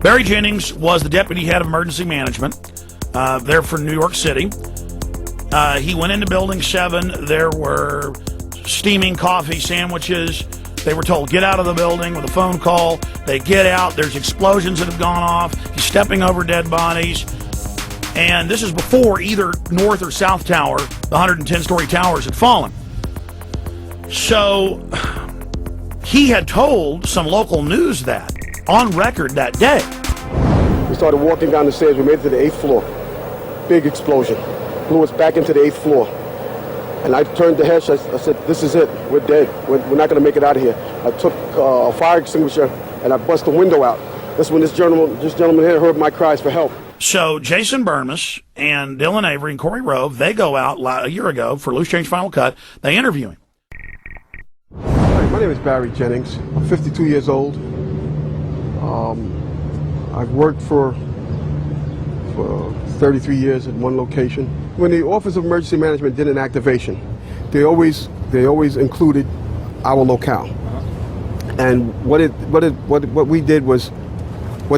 Barry Jennings was the deputy head of emergency management there for New York City. He went into Building 7. There were steaming coffee, sandwiches. They were told, get out of the building with a phone call. They get out. There's explosions that have gone off. He's stepping over dead bodies. And this is before either North or South Tower, the 110-story towers, had fallen. So he had told some local news that, on record that day. We started walking down the stairs. We made it to the 8th floor. Big explosion. Blew us back into the 8th floor. And I turned to Hesh. I said, this is it. We're dead. We're not going to make it out of here. I took a fire extinguisher and I bust the window out. That's when this gentleman here heard my cries for help. So Jason Burmis and Dylan Avery and Corey Rove, they go out a year ago for Loose Change Final Cut. They interview him. Hi, my name is Barry Jennings. I'm 52 years old. I've worked for 33 years at one location. When the Office of Emergency Management did an activation, they always included our locale. And what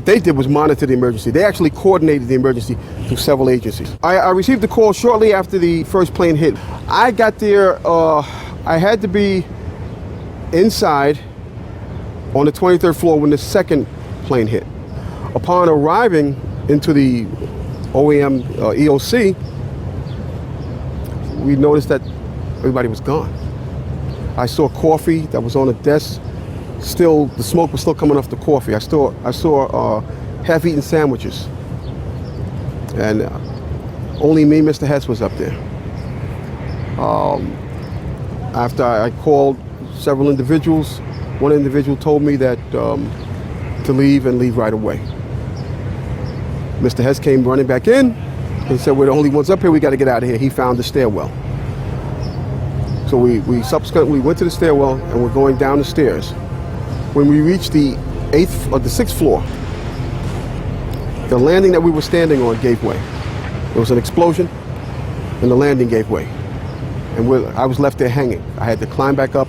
they did was monitor the emergency. They actually coordinated the emergency through several agencies. I received the call shortly after the first plane hit. I got there, I had to be inside on the 23rd floor when the second plane hit. Upon arriving into the OEM EOC, we noticed that everybody was gone. I saw coffee that was on a desk. Still, the smoke was still coming off the coffee. I saw half-eaten sandwiches, and only me, Mr. Hess, was up there. After I called several individuals, one individual told me that to leave and leave right away. Mr. Hess came running back in and said, we're the only ones up here, we got to get out of here. He found the stairwell. So we subsequently went to the stairwell and we're going down the stairs. When we reached the 6th floor, the landing that we were standing on gave way. There was an explosion and the landing gave way. And I was left there hanging. I had to climb back up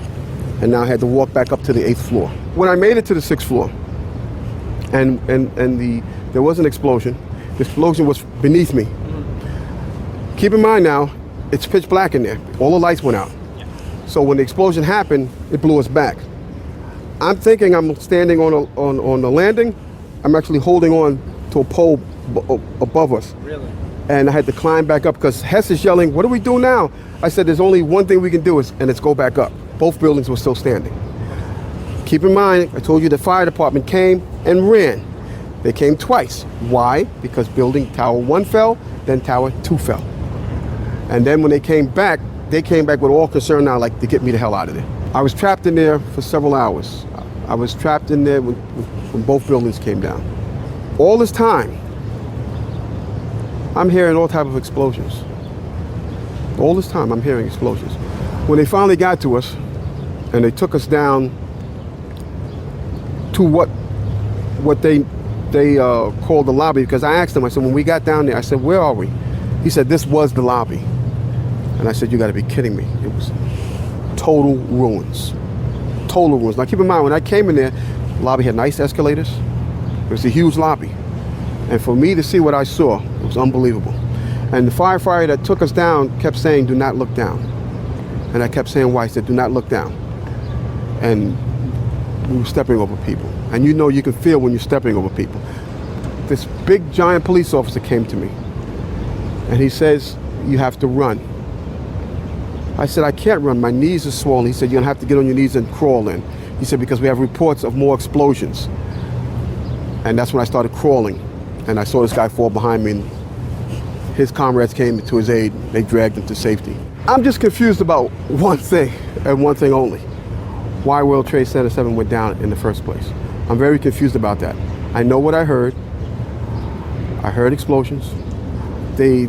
and now I had to walk back up to the 8th floor. When I made it to the 6th floor and there was an explosion, the explosion was beneath me. Keep in mind now, it's pitch black in there. All the lights went out. So when the explosion happened, it blew us back. I'm thinking I'm standing on the landing. I'm actually holding on to a pole above us. Really? And I had to climb back up because Hess is yelling, what do we do now? I said, there's only one thing we can do, and it's go back up. Both buildings were still standing. Keep in mind, I told you the fire department came and ran. They came twice. Why? Because building Tower 1 fell, then Tower 2 fell. And then when they came back with all concern now, like, to get me the hell out of there. I was trapped in there for several hours. I was trapped in there when both buildings came down. All this time, I'm hearing all types of explosions. All this time, I'm hearing explosions. When they finally got to us, and they took us down to what they called the lobby, because I asked them, I said, when we got down there, I said, where are we? He said, this was the lobby. And I said, you gotta be kidding me. It was total ruins. Total ruins. Now keep in mind, when I came in there, the lobby had nice escalators. It was a huge lobby. And for me to see what I saw, it was unbelievable. And the firefighter that took us down kept saying, do not look down. And I kept saying why? He said, do not look down. And we were stepping over people. And you know you can feel when you're stepping over people. This big giant police officer came to me. And he says, you have to run. I said, I can't run, my knees are swollen. He said, you're gonna have to get on your knees and crawl in. He said, because we have reports of more explosions. And that's when I started crawling. And I saw this guy fall behind me, and his comrades came to his aid. They dragged him to safety. I'm just confused about one thing, and one thing only. Why World Trade Center 7 went down in the first place. I'm very confused about that. I know what I heard. I heard explosions. The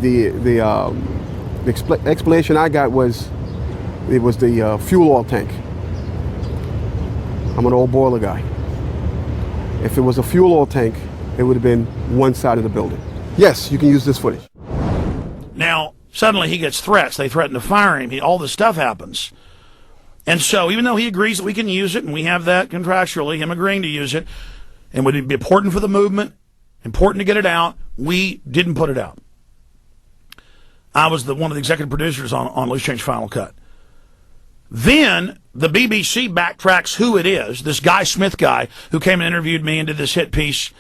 explanation I got was, it was the fuel oil tank. I'm an old boiler guy. If it was a fuel oil tank, it would have been one side of the building. Yes, you can use this footage. Now, suddenly he gets threats. They threaten to fire him. All this stuff happens. And so even though he agrees that we can use it, and we have that contractually, him agreeing to use it, and would be important for the movement, important to get it out. We didn't put it out. I was one of the executive producers on Loose Change Final Cut. Then the BBC backtracks who it is, this Guy Smith guy who came and interviewed me and did this hit piece,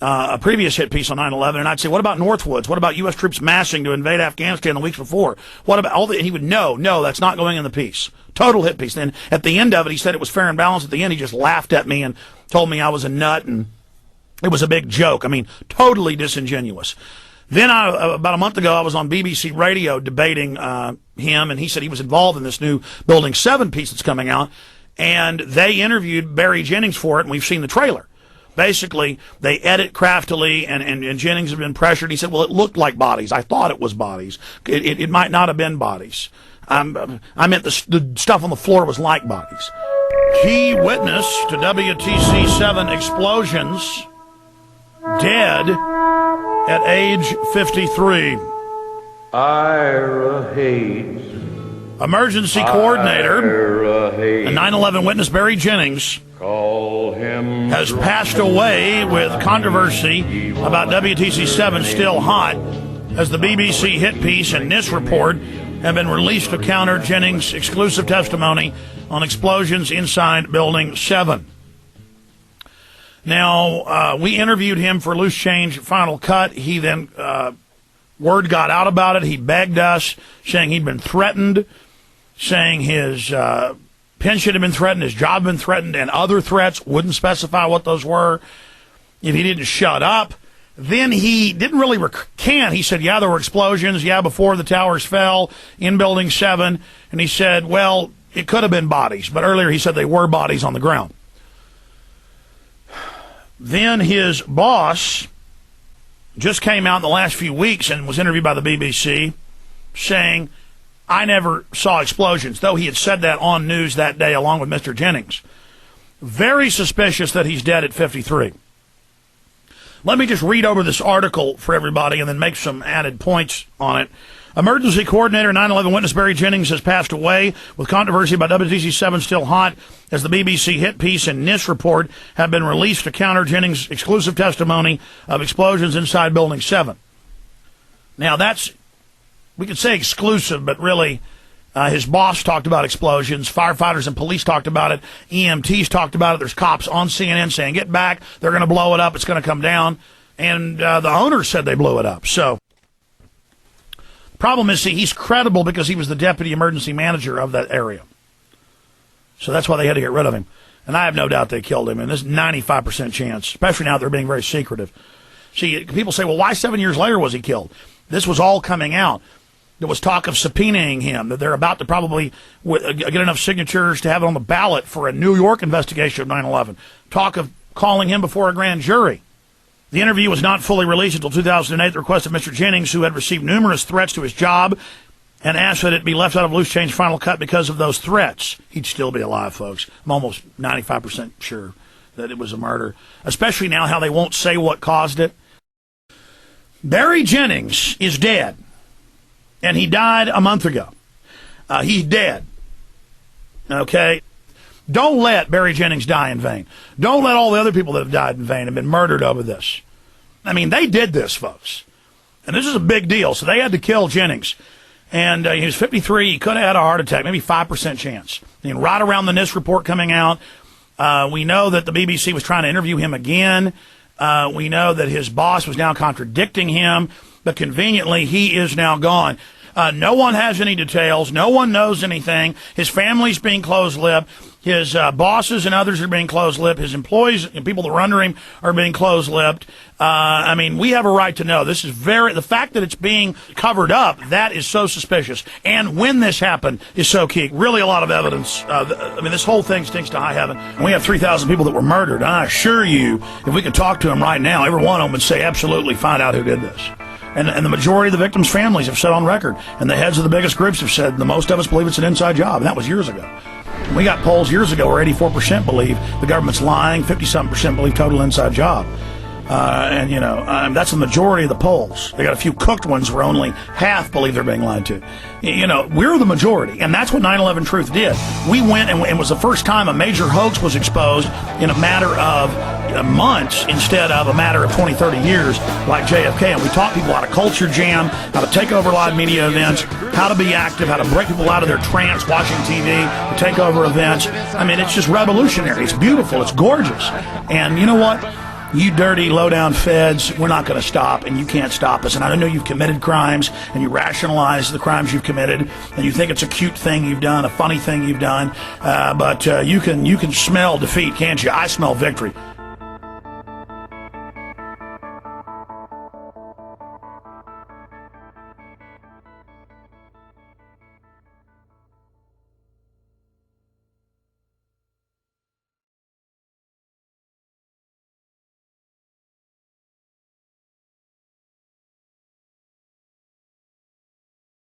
a previous hit piece on 9/11, and I'd say, what about Northwoods? What about U.S. troops massing to invade Afghanistan the weeks before? What about all that? He would, no, that's not going in the piece. Total hit piece. Then at the end of it, he said it was fair and balanced. At the end, he just laughed at me and told me I was a nut, and it was a big joke. I mean, totally disingenuous. Then about a month ago, I was on BBC Radio debating him, and he said he was involved in this new Building 7 piece that's coming out, and they interviewed Barry Jennings for it, and we've seen the trailer. Basically, they edit craftily, and Jennings had been pressured. He said, well, it looked like bodies. I thought it was bodies. It might not have been bodies. I meant the stuff on the floor was like bodies. Key witness to WTC 7 explosions, dead at age 53. Ira Hayes. Emergency coordinator and 9/11 witness Barry Jennings has passed away with controversy about WTC 7 still hot, as the BBC hit piece and NIST report have been released to counter Jennings' exclusive testimony on explosions inside Building 7. Now, we interviewed him for Loose Change Final Cut. He then, word got out about it. He begged us, saying he'd been threatened, saying his pension had been threatened, his job had been threatened, and other threats. Wouldn't specify what those were if he didn't shut up. Then he didn't really recant. He said, yeah, there were explosions, yeah, before the towers fell in Building 7. And he said, well, it could have been bodies. But earlier he said they were bodies on the ground. Then his boss just came out in the last few weeks and was interviewed by the BBC saying, I never saw explosions, though he had said that on news that day along with Mr. Jennings. Very suspicious that he's dead at 53. Let me just read over this article for everybody and then make some added points on it. Emergency coordinator 9/11 witness Barry Jennings has passed away, with controversy about WTC 7 still hot, as the BBC hit piece and NIST report have been released to counter Jennings' exclusive testimony of explosions inside Building 7. Now that's, we could say exclusive, but really his boss talked about explosions. Firefighters and police talked about it. EMTs talked about it. There's cops on CNN saying, get back, they're going to blow it up, it's going to come down. And the owners said they blew it up. So problem is, see, he's credible because he was the deputy emergency manager of that area. So that's why they had to get rid of him. And I have no doubt they killed him. And there's 95% chance, especially now they're being very secretive. See, people say, well, why 7 years later was he killed? This was all coming out. There was talk of subpoenaing him, that they're about to probably get enough signatures to have it on the ballot for a New York investigation of 9/11. Talk of calling him before a grand jury. The interview was not fully released until 2008 at the request of Mr. Jennings, who had received numerous threats to his job and asked that it be left out of Loose Change Final Cut because of those threats. He'd still be alive, folks. I'm almost 95% sure that it was a murder, especially now how they won't say what caused it. Barry Jennings is dead, and he died a month ago. He's dead. Okay? Don't let Barry Jennings die in vain. Don't let all the other people that have died in vain and been murdered over this. I mean, they did this, folks. And this is a big deal. So they had to kill Jennings. And he was 53. He could have had a heart attack, maybe 5% chance. And right around the NIST report coming out, we know that the BBC was trying to interview him again. We know that his boss was now contradicting him. But conveniently, he is now gone. No one has any details. No one knows anything. His family's being closed-lipped. His bosses and others are being closed-lipped. His employees and people that are under him are being closed-lipped. I mean, we have a right to know. This is the fact that it's being covered up, that is so suspicious. And when this happened is so key. Really a lot of evidence. I mean, this whole thing stinks to high heaven. And we have 3,000 people that were murdered. I assure you, if we could talk to them right now, every one of them would say, absolutely, find out who did this. And the majority of the victims' families have said on record, and the heads of the biggest groups have said, the most of us believe it's an inside job, and that was years ago. We got polls years ago where 84% believe the government's lying, 50-something% believe total inside job. That's the majority of the polls. They got a few cooked ones where only half believe they're being lied to. We're the majority, and that's what 9/11 Truth did. We went, and it was the first time a major hoax was exposed in a matter of months instead of a matter of 20, 30 years like JFK. And we taught people how to culture jam, how to take over live media events, how to be active, how to break people out of their trance watching TV, to take over events. I mean, it's just revolutionary. It's beautiful. It's gorgeous. And you know what? You dirty, low-down feds, we're not going to stop, and you can't stop us. And I know you've committed crimes, and you rationalize the crimes you've committed, and you think it's a cute thing you've done, a funny thing you've done, but you can smell defeat, can't you? I smell victory.